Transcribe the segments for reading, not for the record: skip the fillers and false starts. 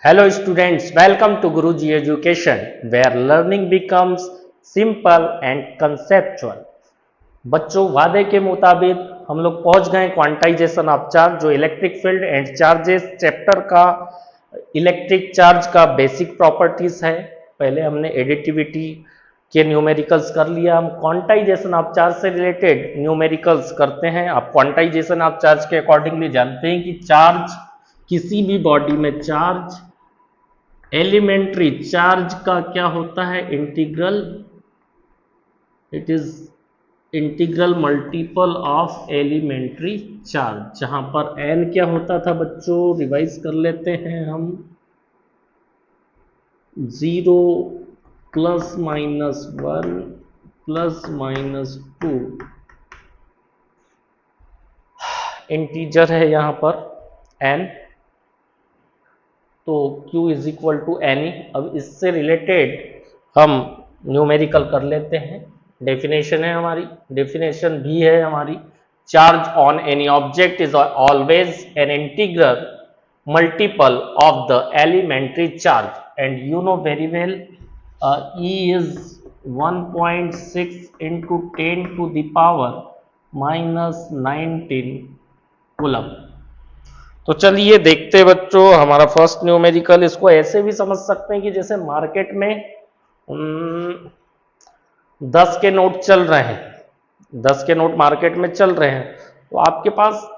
Hello students, welcome to Guruji Education where learning becomes simple and conceptual। बच्चों वादे के मुताबिक हम लोग पहुंच गए क्वांटाइजेशन ऑफ चार्ज जो electric field and charges chapter का इलेक्ट्रिक चार्ज का बेसिक प्रॉपर्टीज है। पहले हमने एडिटिविटी के न्यूमेरिकल्स कर लिया, हम क्वांटाइजेशन ऑफ चार्ज से रिलेटेड न्यूमेरिकल्स करते हैं। आप क्वांटाइजेशन ऑफ चार्ज के अकॉर्डिंगली जानते हैं कि चार्ज किसी भी बॉडी में चार्ज एलिमेंट्री चार्ज का क्या होता है integral, it is integral multiple of elementary charge, जहां पर n क्या होता था बच्चों, रिवाइज कर लेते हैं हम, 0 ±1 ±2 इंटीजर है यहां पर n, तो Q is equal to N E. अब इससे रिलेटेड हम न्यूमेरिकल कर लेते हैं। डेफिनेशन है हमारी, डेफिनेशन भी है हमारी, charge on any object is always an integral multiple of the elementary charge and you know very well E is 1.6 into 10 to the power -19 coulomb. तो चलिए देखते हैं बच्चों हमारा फर्स्ट न्यूमेरिकल। इसको ऐसे भी समझ सकते हैं कि जैसे मार्केट में 10 के नोट चल रहे हैं, 10 के नोट मार्केट में चल रहे हैं, तो आपके पास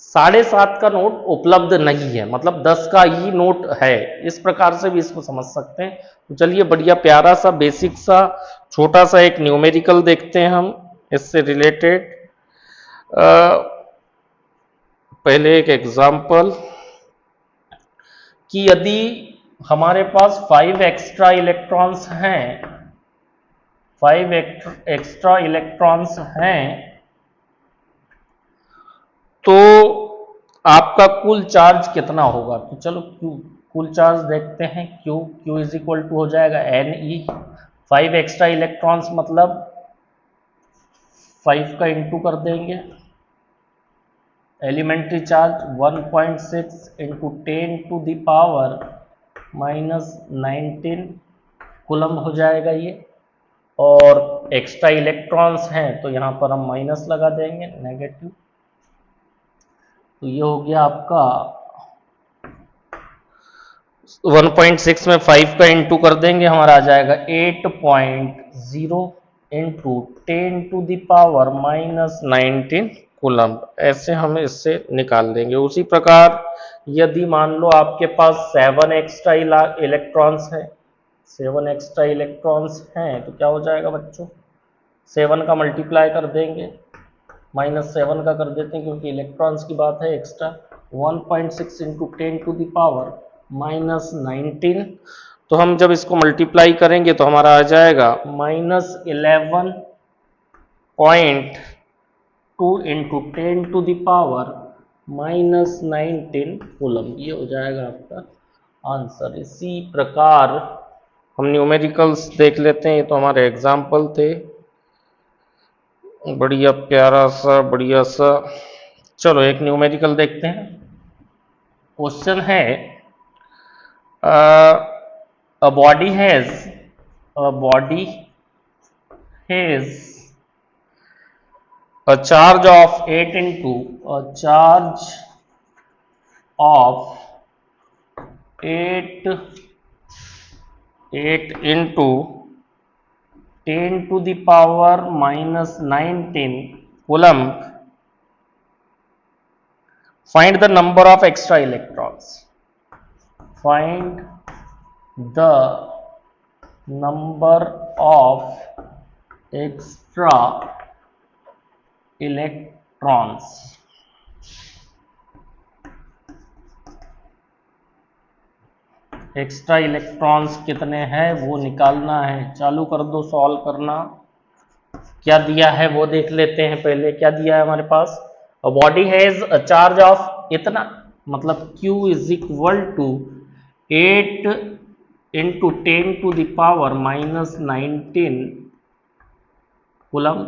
7.5 का नोट उपलब्ध नहीं है, मतलब 10 का ही नोट है, इस प्रकार से भी इसको समझ सकते हैं। तो चलिए बढ़िया प्यारा सा बेसिक सा छोटा सा एक न्यूमेरिकल देखते हैं हम इससे रिलेटेड। पहले एक एग्जाम्पल कि यदि हमारे पास 5 एक्स्ट्रा इलेक्ट्रॉन्स हैं, 5 एक्स्ट्रा इलेक्ट्रॉन्स हैं, तो आपका कुल चार्ज कितना होगा। तो चलो कुल चार्ज देखते हैं। Q इज इक्वल टू हो जाएगा एन ई, 5 एक्स्ट्रा इलेक्ट्रॉन्स मतलब 5 का इंटू कर देंगे, elementary charge 1.6 into 10 to the power -19 coulomb हो जाएगा ये। और एक्स्ट्रा इलेक्ट्रॉन्स हैं तो यहाँ पर हम माइनस लगा देंगे, नेगेटिव। तो ये हो गया आपका 1.6 में 5 का इंटू कर देंगे, हमारा आ जाएगा 8.0 into 10 to the power -19 coulomb. ऐसे हम इससे निकाल देंगे। उसी प्रकार यदि मान लो आपके पास 7 एक्स्ट्रा इलेक्ट्रॉन्स हैं, 7 एक्स्ट्रा इलेक्ट्रॉन्स हैं, तो क्या हो जाएगा बच्चों, 7 का मल्टीप्लाई कर देंगे, -7 का कर देते हैं क्योंकि इलेक्ट्रॉन्स की बात है extra, 1.6 into 10 to the power -19। तो हम जब इसको मल्टीप्लाई करेंगे तो हमारा आ जाएगा -11.2 into 10 to the power -19 coulomb. ये हो जाएगा आपका आंसर। इसी प्रकार हम न्यूमेरिकल्स देख लेते हैं। ये तो हमारे एग्जाम्पल थे, बढ़िया प्यारा सा बढ़िया सा। चलो एक न्यूमेरिकल देखते हैं। क्वेश्चन है a body has a body has a charge of 8 into a charge of 8 into 10 to the power -19 coulomb. Find the number of extra electrons. Find the number of extra electrons. Extra electrons कितने हैं वो निकालना है। चालू कर दो solve करना। क्या दिया है वो देख लेते हैं पहले। क्या दिया है हमारे पास, a body has a charge of इतना, मतलब Q is equal to 8 into 10 to the power -19 coulomb.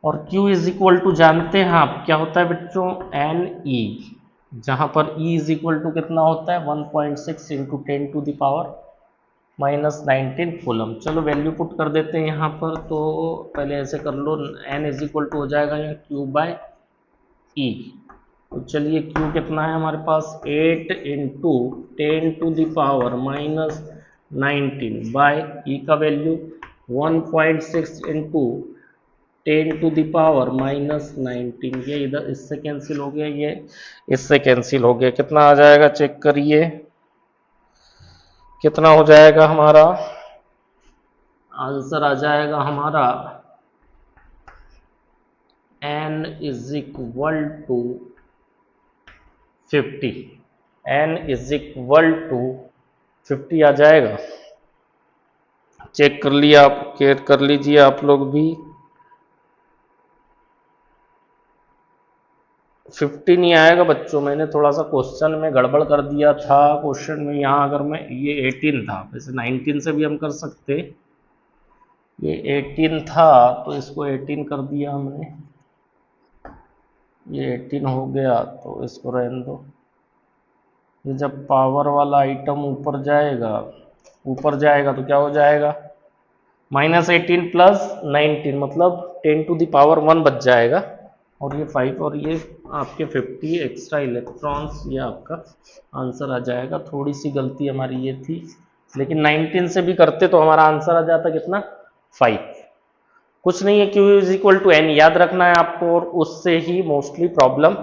और Q इज इक्वल टू जानते हैं आप क्या होता है बच्चों, एन ई। जहां पर E इज इक्वल टू कितना होता है 1.6 इंटू 10⁻⁻19 कूलम। चलो वैल्यू पुट कर देते हैं यहाँ पर। तो पहले ऐसे कर लो, N इज इक्वल टू हो जाएगा यहाँ Q बाय E। तो चलिए Q कितना है हमारे पास 8 इंटू 10⁻⁻19 बाय E का वैल्यू 1.6 इंटू 10⁻⁻19। ये इधर इससे कैंसिल हो गया, ये इससे कैंसिल हो गया। कितना आ जाएगा चेक करिए, कितना हो जाएगा हमारा आंसर? आ जाएगा हमारा N is equal to 50। N is equal to 50 आ जाएगा। चेक कर लिया आप, चेक कर लीजिए आप लोग भी। 50 नहीं आएगा बच्चों, मैंने थोड़ा सा क्वेश्चन में गड़बड़ कर दिया था। क्वेश्चन में यहाँ अगर मैं, ये 18 था, वैसे 19 से भी हम कर सकते, ये 18 था तो इसको 18 कर दिया हमने, ये 18 हो गया तो इसको रहने दो। ये जब पावर वाला आइटम ऊपर जाएगा तो क्या हो जाएगा? -18 प्लस 19 मतलब 10⁻1 बच जाएगा। और ये 5 और ये आपके 50 एक्स्ट्रा इलेक्ट्रॉन्स, ये आपका आंसर आ जाएगा। थोड़ी सी गलती हमारी ये थी, लेकिन 19 से भी करते तो हमारा आंसर आ जाता कितना? 5। कुछ नहीं है, Q is equal to N याद रखना है आपको, और उससे ही मोस्टली प्रॉब्लम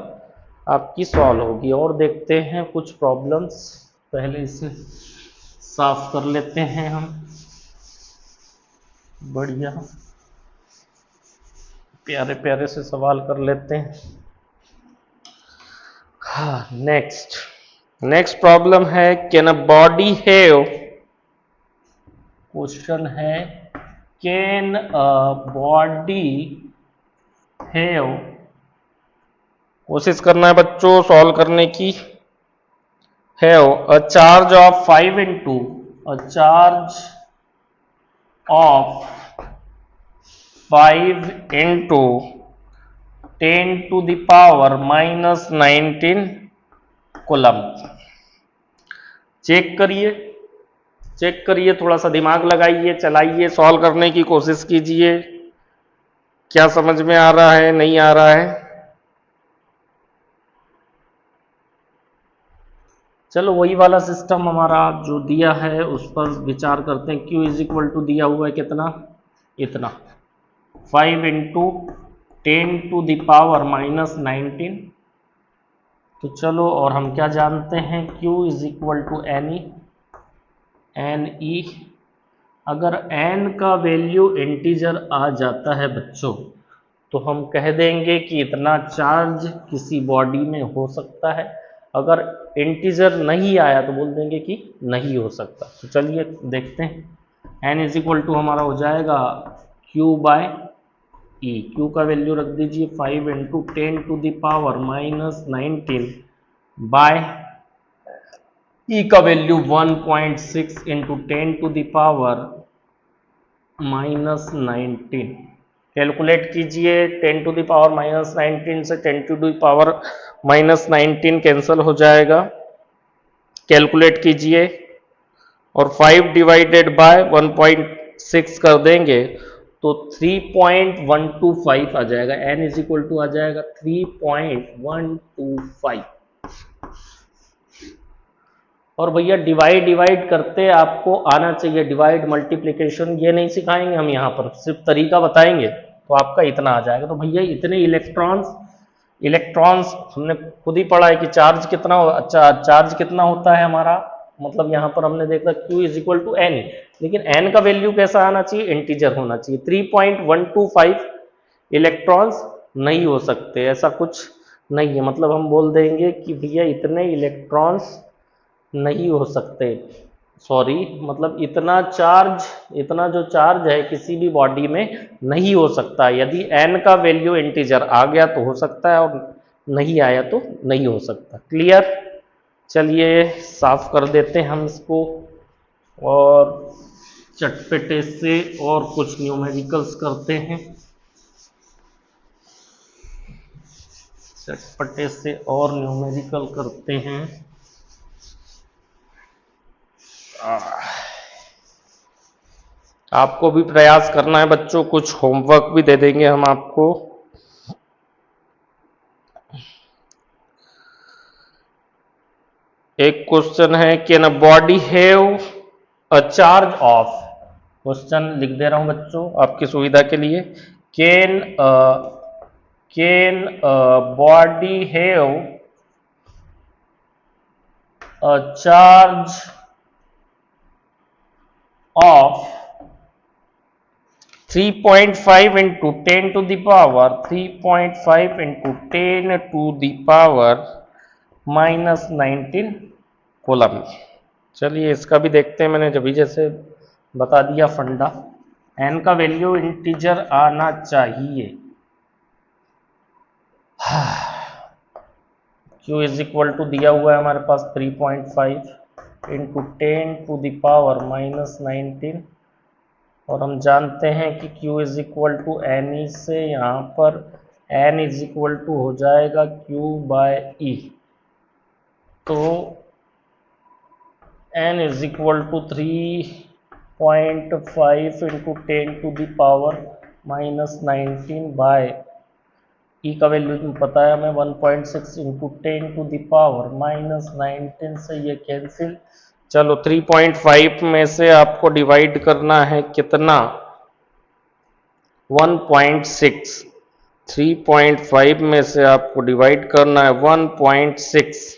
आपकी सॉल्व होगी। और देखते हैं कुछ प्रॉब्लम्स, पहले इसे साफ कर लेते हैं हम। बढ़िया प्यारे प्यारे से सवाल कर लेते हैं। हाँ, नेक्स्ट प्रॉब्लम है, can a body have, question है कैन अ बॉडी हैव, कोशिश करना है बच्चों सॉल्व करने की। Have a charge of 5 into a charge of 5 into 10⁻⁻19 coulomb. Check करिए, थोड़ा सा दिमाग लगाइए, चलाइए, सॉल्व करने की कोशिश कीजिए। क्या समझ में आ रहा है, नहीं आ रहा है? चलो वही वाला सिस्टम हमारा जो दिया है उस पर विचार करते हैं। Q इज इक्वल टू दिया हुआ है कितना? इतना 5 इंटू 10⁻⁻19। तो चलो, और हम क्या जानते हैं? Q is equal to N E. अगर n का वैल्यू इंटीजर आ जाता है बच्चों, तो हम कह देंगे कि इतना चार्ज किसी बॉडी में हो सकता है। अगर इंटीजर नहीं आया तो बोल देंगे कि नहीं हो सकता। तो चलिए देखते हैं। n इज इक्वल टू हमारा हो जाएगा Q बाय E। Q का वैल्यू रख दीजिए 5 इंटू 10⁻⁻19 बाय E का वैल्यू 1.6 इंटू 10⁻⁻19। कैलकुलेट कीजिए, 10⁻⁻19 से 10⁻⁻19 कैंसिल हो जाएगा। कैलकुलेट कीजिए और 5 डिवाइडेड बाय 1.6 कर देंगे तो 3.125 आ जाएगा। n इज इक्वल टू आ जाएगा 3.125। और भैया डिवाइड करते आपको आना चाहिए, डिवाइड मल्टीप्लिकेशन ये नहीं सिखाएंगे हम यहाँ पर, सिर्फ तरीका बताएंगे तो आपका इतना आ जाएगा। तो भैया इतने इलेक्ट्रॉन्स हमने खुद ही पढ़ा है कि चार्ज कितना चार्ज कितना होता है हमारा, मतलब यहाँ पर हमने देखा Q is equal to N, लेकिन N का वैल्यू कैसा आना चाहिए? इंटीजर होना चाहिए। 3.125 इलेक्ट्रॉन्स नहीं हो सकते, ऐसा कुछ नहीं है। मतलब हम बोल देंगे कि भैया इतने इलेक्ट्रॉन्स नहीं हो सकते, सॉरी, मतलब इतना जो चार्ज है किसी भी बॉडी में नहीं हो सकता। यदि n का वैल्यू इंटीजर आ गया तो हो सकता है, और नहीं आया तो नहीं हो सकता। क्लियर? चलिए साफ कर देते हैं हम इसको, और चटपटे से और कुछ न्यूमेरिकल्स करते हैं। चटपटे से और न्यूमेरिकल करते हैं। आपको भी प्रयास करना है बच्चों, कुछ होमवर्क भी दे देंगे हम आपको। एक क्वेश्चन है, can a body have a charge of, question लिख दे रहा हूं बच्चों आपकी सुविधा के लिए। Can body have a charge of 3.5 into 10 to the power 3.5 into 10 to the power -19 coulomb. चलिए इसका भी देखते हैं, मैंने जब जैसे बता दिया फंडा। एन का वैल्यू इंटीजर आना चाहिए। Q इज इक्वल टू दिया हुआ है हमारे पास 3.5 इंटू 10 टू द पावर -19, और हम जानते हैं कि Q is equal to N e से यहाँ पर n इज इक्वल टू हो जाएगा Q बाय ई। तो n is equal to 3.5 into 10 to the power -19 by E का वैल्यू पता है हमें 1.6 इंटू 10 टू द पावर -19 से ये कैंसिल। चलो 3.5 में से आपको डिवाइड करना है कितना, 1.6। 3.5 में से आपको डिवाइड करना है 1.6,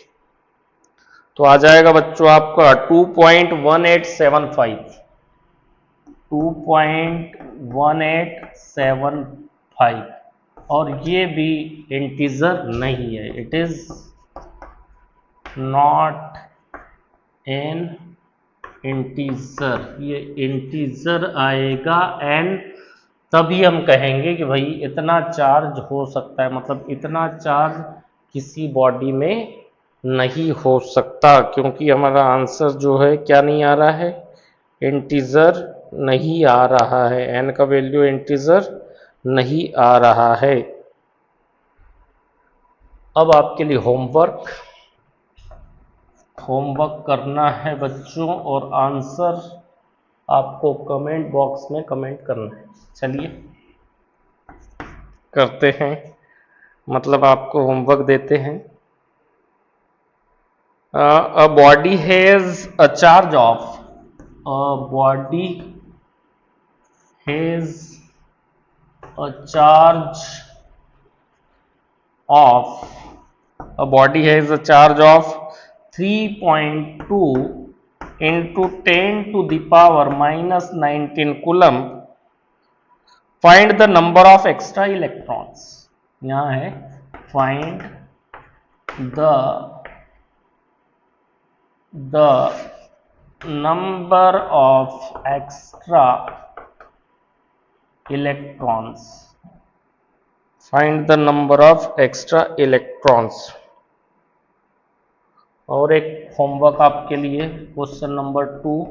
तो आ जाएगा बच्चों आपका 2.1875। 2.1875, और ये भी इंटीजर नहीं है, it is not an integer. ये इंटीजर आएगा n, तभी हम कहेंगे कि भाई इतना चार्ज हो सकता है, मतलब इतना चार्ज किसी बॉडी में नहीं हो सकता, क्योंकि हमारा आंसर जो है क्या नहीं आ रहा है, इंटीजर नहीं आ रहा है, n का वैल्यू इंटीजर नहीं आ रहा है। अब आपके लिए होमवर्क करना है बच्चों, और आंसर आपको कमेंट बॉक्स में कमेंट करना है। चलिए करते हैं, मतलब आपको होमवर्क देते हैं। अ body has a charge of, a body has a charge of, a body has a charge of 3.2 into 10 to the power -19 coulomb. Find the number of extra electrons. यहाँ है find the number of extra electrons. Find the number of extra electrons. और एक homework आपके लिए, question number 2।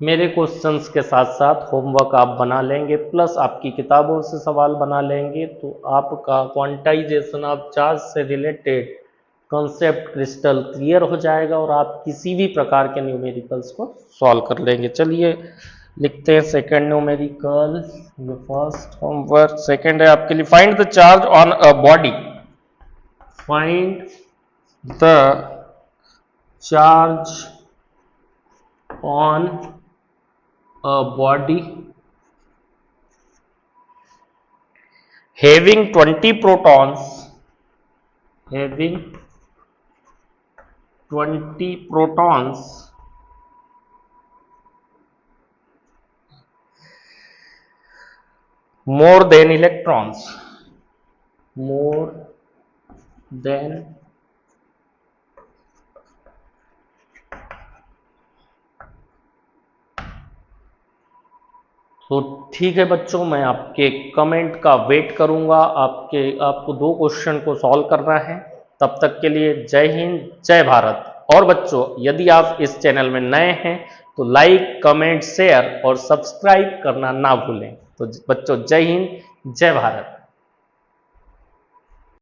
मेरे questions के साथ साथ होमवर्क आप बना लेंगे, प्लस आपकी किताबों से सवाल बना लेंगे, तो आपका क्वांटाइजेशन ऑफ चार्ज से रिलेटेड कॉन्सेप्ट क्रिस्टल क्लियर हो जाएगा, और आप किसी भी प्रकार के न्यूमेरिकल्स को सॉल्व कर लेंगे। चलिए लिखते हैं सेकंड न्यूमेरिकल। ये फर्स्ट होमवर्क, सेकंड है आपके लिए, find the charge on a body. Find the charge on a body having 20 protons, having 20 protons more than electrons, more than तो ठीक है बच्चों, मैं आपके कमेंट का वेट करूंगा। आपको 2 क्वेश्चन को सॉल्व करना है। तब तक के लिए जय हिंद, जय भारत। और बच्चों यदि आप इस चैनल में नए हैं तो लाइक, कमेंट, शेयर और सब्सक्राइब करना ना भूलें। तो बच्चों जय हिंद, जय भारत।